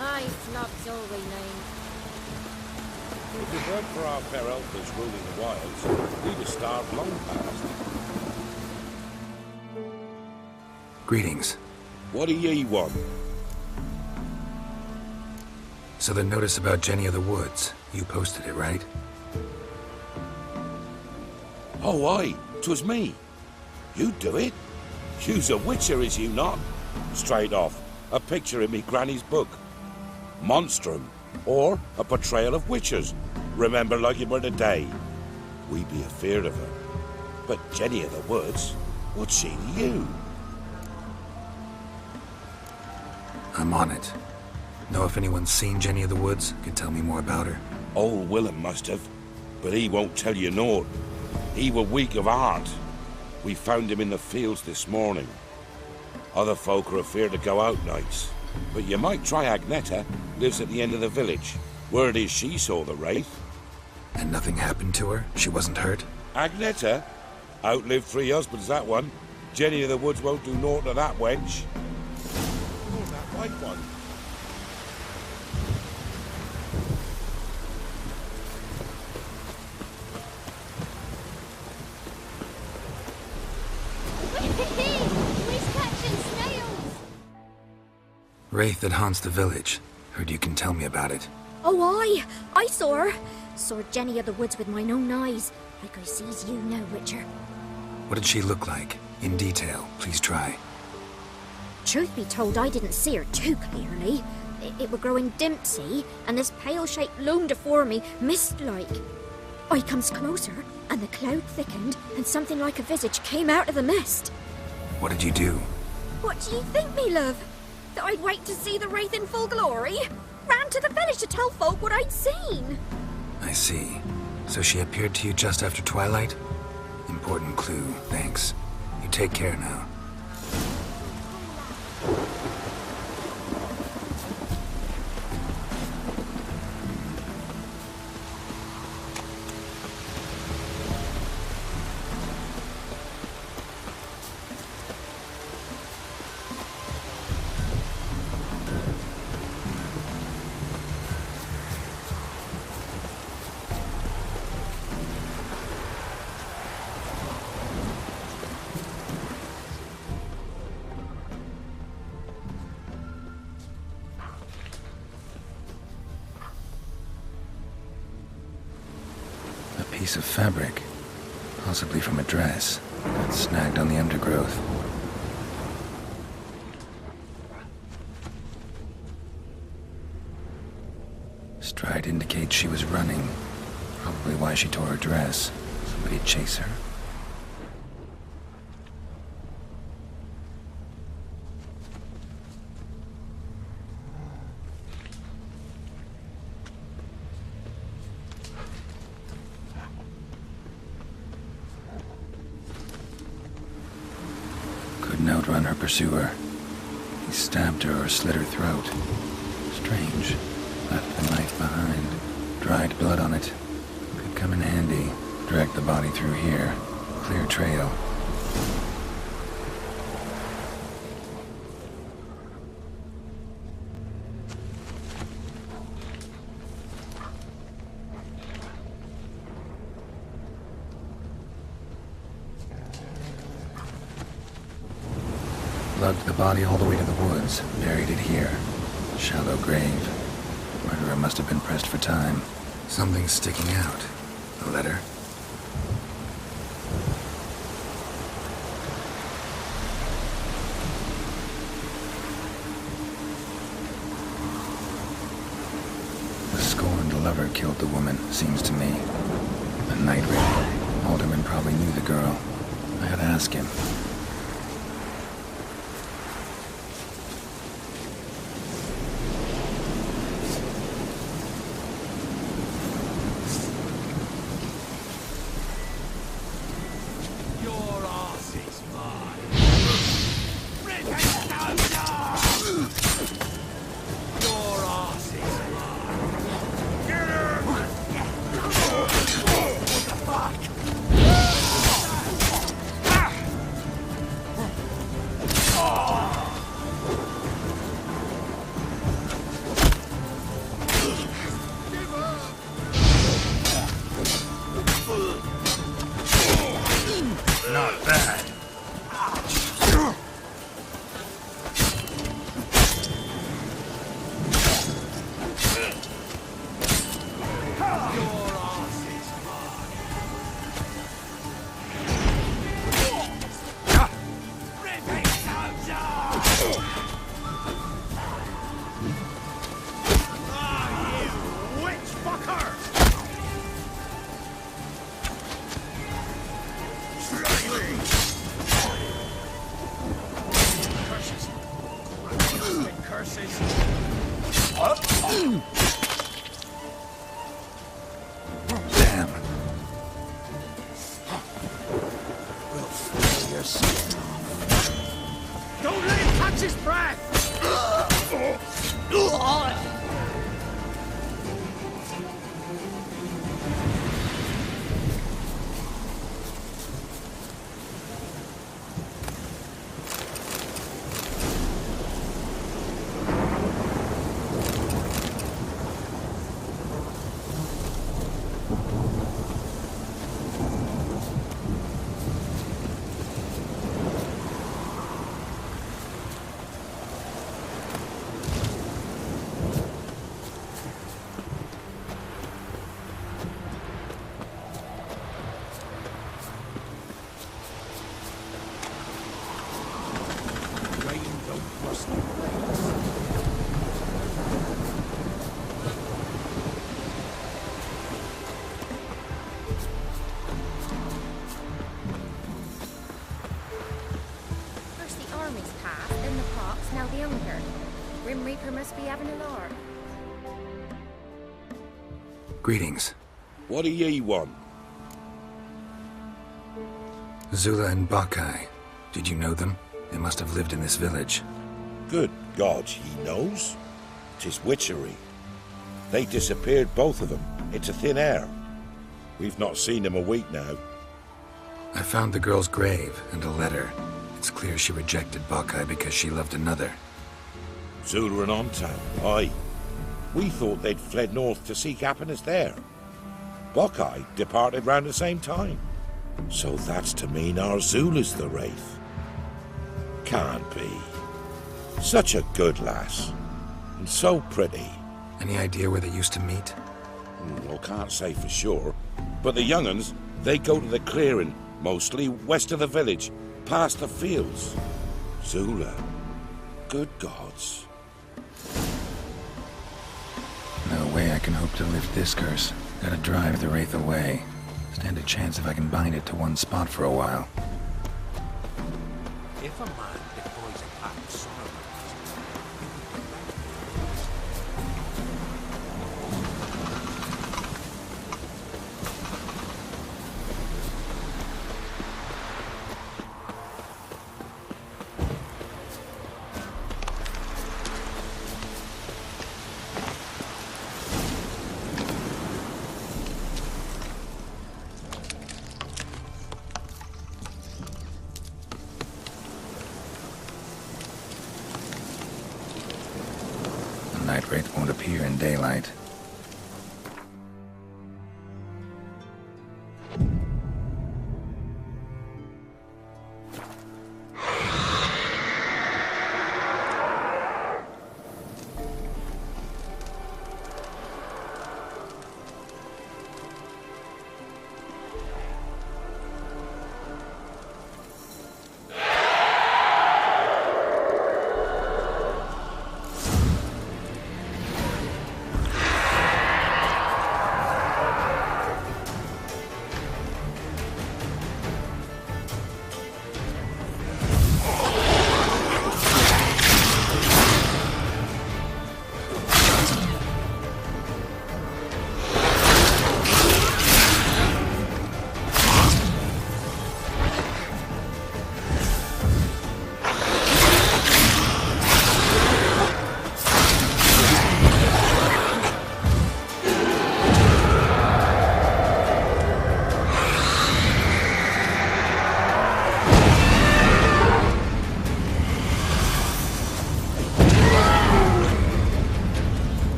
Aye, flops all we name. If it weren't for our fair elders ruling the wilds, we'd have starved long past. Greetings. What do ye want? So the notice about Jenny of the Woods, you posted it, right? Oh, aye, 'twas me. You do it? You's a witcher, is you not? Straight off, a picture in me granny's book. Monstrum, or a portrayal of witchers. Remember like it were the day. We be afeard of her. But Jenny of the Woods, what's she to you? I'm on it. Know if anyone's seen Jenny of the Woods? Could tell me more about her. Old Willem must have, but he won't tell you naught. He were weak of heart. We found him in the fields this morning. Other folk are afeard to go out nights. But you might try Agneta, lives at the end of the village. Word is she saw the wraith. And nothing happened to her? She wasn't hurt? Agneta? Outlived 3 husbands, that one. Jenny of the Woods won't do naught to that wench. Oh, that white one. We're catching snails! Wraith that haunts the village. Heard you can tell me about it. Oh, aye. I saw her. Saw Jenny of the Woods with mine own eyes. Like I sees you now, Witcher. What did she look like? In detail, please try. Truth be told, I didn't see her too clearly. It were growing dim, see, and this pale shape loomed afore me, mist-like. I comes closer, and the cloud thickened, and something like a visage came out of the mist. What did you do? What do you think, me love? That I'd wait to see the wraith in full glory? Ran to the village to tell folk what I'd seen. I see. So she appeared to you just after twilight? Important clue, thanks. You take care now. Piece of fabric, possibly from a dress, got snagged on the undergrowth. Stride indicates she was running, probably why she tore her dress. Somebody chase her? Couldn't outrun her pursuer. He stabbed her or slit her throat. Strange. Left the knife behind. Dried blood on it. Could come in handy. Drag the body through here. Clear trail. Lugged the body all the way to the woods, buried it here. Shallow grave. Murderer must have been pressed for time. Something's sticking out. A letter? The scorned lover killed the woman, seems to me. A night raid. Alderman probably knew the girl. I had to ask him. Don't let him touch his breath! Rain don't rust the blades. First the army's passed, then the pox, now the hunger. Grim Reaper must be having a lark. Greetings. What do ye want? Zula and Bokkai. Did you know them? They must have lived in this village. Good God, he knows. 'Tis witchery. They disappeared, both of them, into thin air. We've not seen them a week now. I found the girl's grave and a letter. It's clear she rejected Bokkai because she loved another. Zula and Ontan, aye. We thought they'd fled north to seek happiness there. Bokkai departed round the same time. So that's to mean our Zula's the wraith. Can't be. Such a good lass. And so pretty. Any idea where they used to meet? Well, can't say for sure. But the young'uns, they go to the clearing, mostly west of the village, past the fields. Zula. Good gods. No way I can hope to lift this curse. Gotta drive the wraith away. Stand a chance if I can bind it to one spot for a while. If a man deploys a pack of sorrow, The night wraith won't appear in daylight.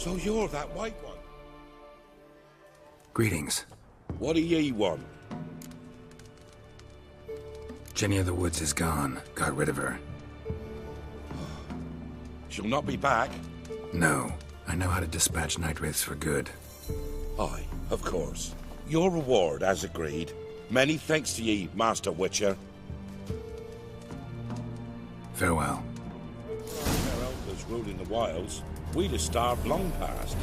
So you're that white one? Greetings. What do ye want? Jenny of the Woods is gone. Got rid of her. She'll not be back? No. I know how to dispatch night wraiths for good. Aye, of course. Your reward, as agreed. Many thanks to ye, Master Witcher. Farewell. Their elders ruling the wilds, we'd have starved long past.